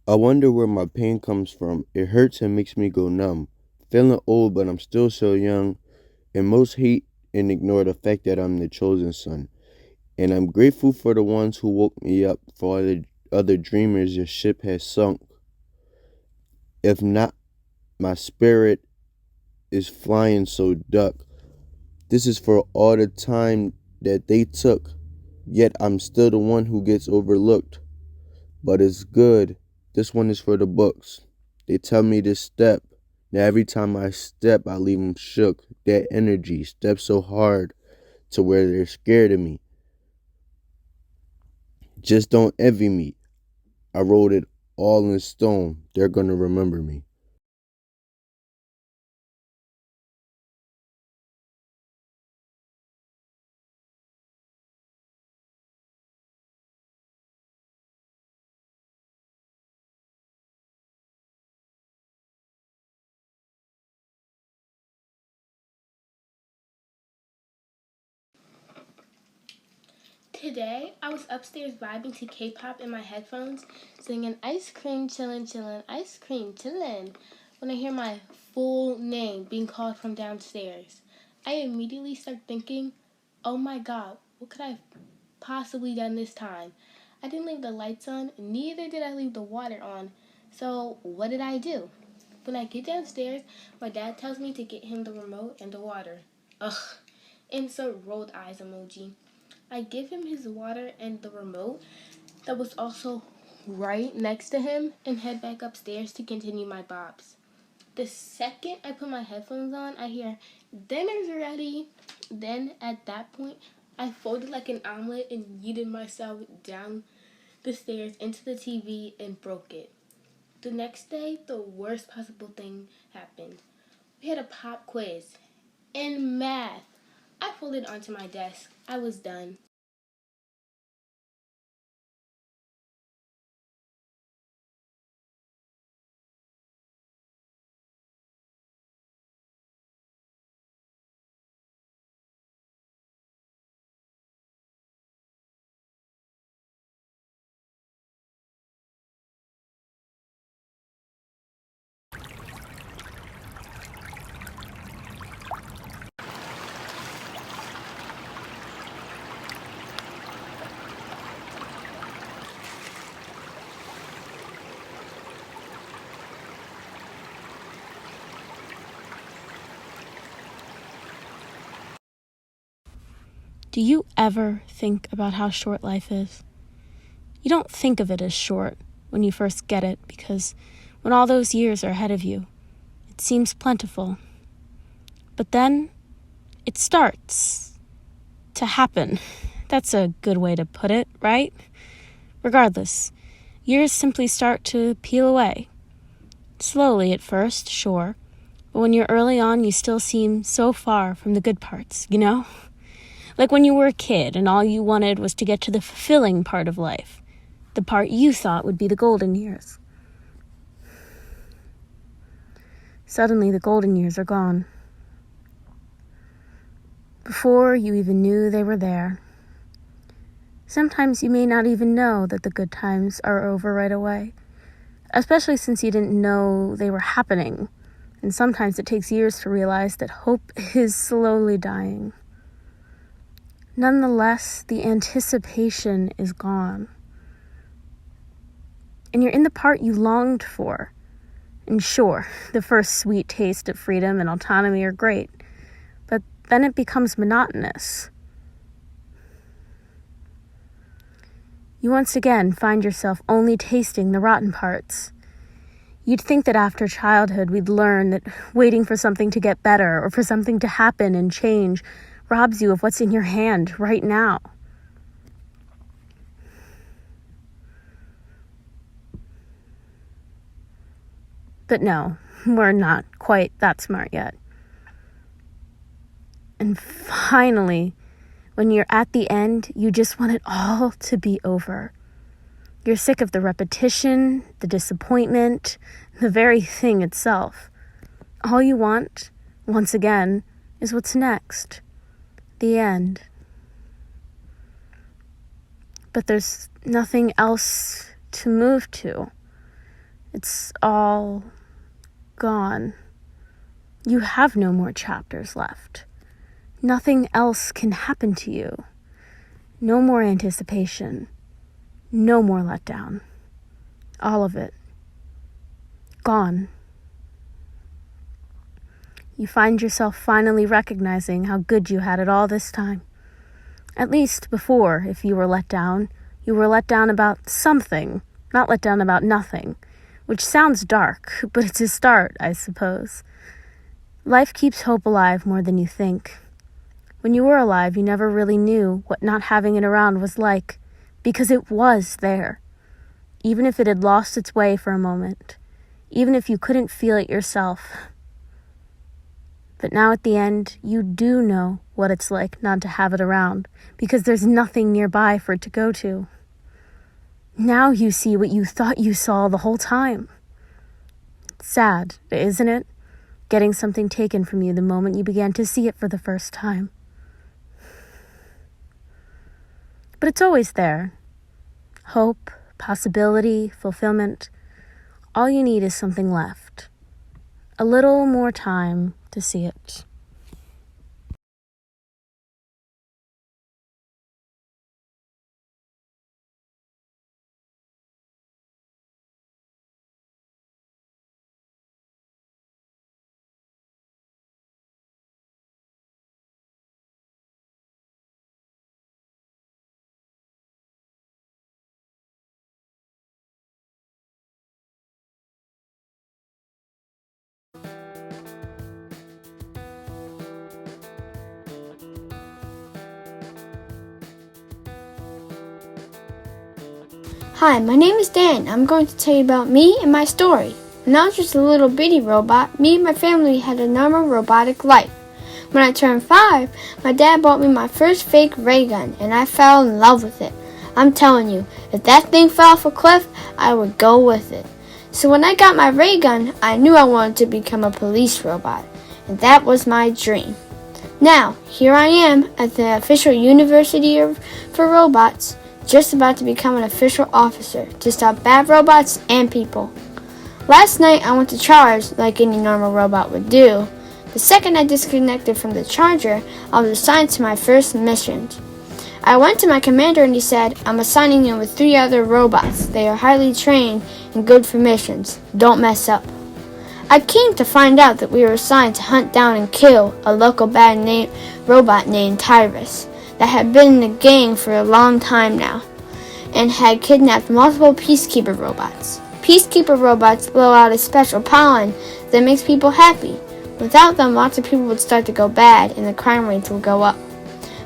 I wonder where my pain comes from. It hurts and makes me go numb. Feeling old, but I'm still so young. And most hate and ignore the fact that I'm the chosen son. And I'm grateful for the ones who woke me up. For all the other dreamers, your ship has sunk. If not, my spirit is flying, so duck. This is for all the time that they took. Yet I'm still the one who gets overlooked. But it's good. This one is for the books. They tell me to step. Now every time I step, I leave them shook. That energy, step so hard to where they're scared of me. Just don't envy me. I wrote it all in stone. They're gonna remember me. Today, I was upstairs vibing to K-pop in my headphones, singing "Ice Cream Chillin' Chillin', Ice Cream Chillin'" when I hear my full name being called from downstairs. I immediately start thinking, oh my god, what could I have possibly done this time? I didn't leave the lights on, neither did I leave the water on. So, what did I do? When I get downstairs, my dad tells me to get him the remote and the water. Ugh, insert rolled eyes emoji. I give him his water and the remote that was also right next to him and head back upstairs to continue my bops. The second I put my headphones on, I hear, "Dinner's ready." Then at that point, I folded like an omelet and yeeted myself down the stairs into the TV and broke it. The next day, the worst possible thing happened. We had a pop quiz in math. I folded onto my desk. I was done. Do you ever think about how short life is? You don't think of it as short when you first get it because when all those years are ahead of you, it seems plentiful. But then it starts to happen. That's a good way to put it, right? Regardless, years simply start to peel away. Slowly at first, sure, but when you're early on, you still seem so far from the good parts, you know? Like when you were a kid and all you wanted was to get to the fulfilling part of life, the part you thought would be the golden years. Suddenly, the golden years are gone. Before you even knew they were there. Sometimes you may not even know that the good times are over right away, especially since you didn't know they were happening. And sometimes it takes years to realize that hope is slowly dying. Nonetheless, the anticipation is gone. And you're in the part you longed for. And sure, the first sweet taste of freedom and autonomy are great, but then it becomes monotonous. You once again find yourself only tasting the rotten parts. You'd think that after childhood we'd learn that waiting for something to get better or for something to happen and change robs you of what's in your hand right now. But no, we're not quite that smart yet. And finally, when you're at the end, you just want it all to be over. You're sick of the repetition, the disappointment, the very thing itself. All you want, once again, is what's next. The end. But there's nothing else to move to. It's all gone. You have no more chapters left. Nothing else can happen to you. No more anticipation. No more letdown. All of it. Gone. You find yourself finally recognizing how good you had it all this time. At least before, if you were let down about something, not let down about nothing, which sounds dark, but it's a start, I suppose. Life keeps hope alive more than you think. When you were alive, you never really knew what not having it around was like, because it was there. Even if it had lost its way for a moment, even if you couldn't feel it yourself. But now at the end, you do know what it's like not to have it around, because there's nothing nearby for it to go to. Now you see what you thought you saw the whole time. It's sad, isn't it? Getting something taken from you the moment you began to see it for the first time. But it's always there. Hope, possibility, fulfillment. All you need is something left. A little more time to see it. Hi, my name is Dan. I'm going to tell you about me and my story. When I was just a little bitty robot, me and my family had a normal robotic life. When I turned 5, my dad bought me my first fake ray gun, and I fell in love with it. I'm telling you, if that thing fell off a cliff, I would go with it. So when I got my ray gun, I knew I wanted to become a police robot, and that was my dream. Now, here I am at the official University for Robots, just about to become an official officer to stop bad robots and people. Last night I went to charge like any normal robot would do. The second I disconnected from the charger, I was assigned to my first mission. I went to my commander and he said, I'm assigning you with 3 other robots. They are highly trained and good for missions. Don't mess up. I came to find out that we were assigned to hunt down and kill a local bad robot named Tyrus that had been in the gang for a long time now and had kidnapped multiple peacekeeper robots. Peacekeeper robots blow out a special pollen that makes people happy. Without them, lots of people would start to go bad and the crime rates would go up.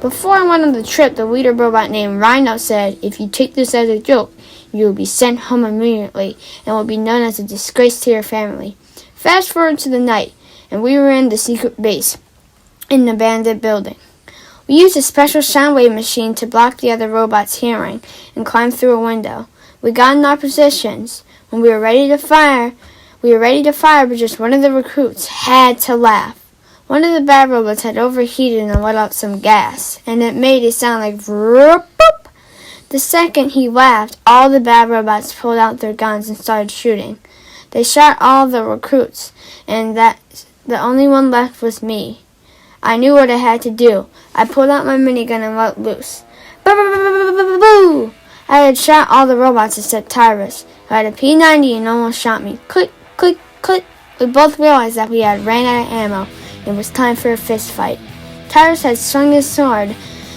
Before I went on the trip, the leader robot named Rhino said, if you take this as a joke, you will be sent home immediately and will be known as a disgrace to your family. Fast forward to the night, and we were in the secret base in the abandoned building. We used a special soundwave machine to block the other robots' hearing and climbed through a window. We got in our positions. When we were ready to fire, but just one of the recruits had to laugh. One of the bad robots had overheated and let out some gas, and it made it sound like vroom, boop. The second he laughed, all the bad robots pulled out their guns and started shooting. They shot all the recruits, and the only one left was me. I knew what I had to do. I pulled out my minigun and let loose. Boo! I had shot all the robots except Tyrus, who had a P90 and almost shot me. Click, click, click. We both realized that we had ran out of ammo. It was time for a fist fight. Tyrus had swung his sword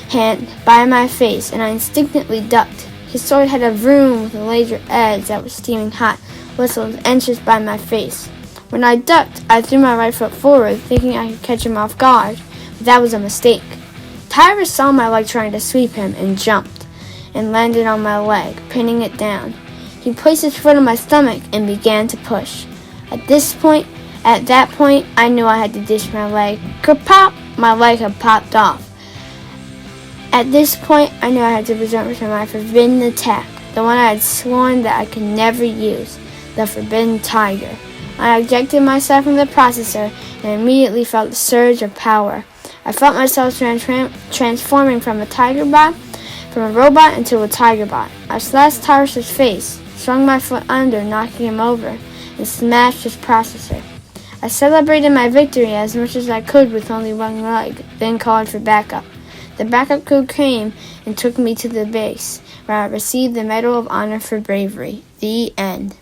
hand by my face, and I instinctively ducked. His sword had a vroom with a laser edge that was steaming hot, whistled inches by my face. When I ducked, I threw my right foot forward, thinking I could catch him off guard, but that was a mistake. Tyrus saw my leg trying to sweep him and jumped, and landed on my leg, pinning it down. He placed his foot on my stomach and began to push. At that point, I knew I had to dish my leg. Kerpop! My leg had popped off. At this point, I knew I had to resort to my forbidden attack, the one I had sworn that I could never use, the Forbidden Tiger. I ejected myself from the processor and immediately felt a surge of power. I felt myself transforming from a robot into a tiger bot. I slashed Tyrus' face. swung my foot under, knocking him over, and smashed his processor. I celebrated my victory as much as I could with only one leg, then called for backup. The backup crew came and took me to the base, where I received the Medal of Honor for bravery. The end.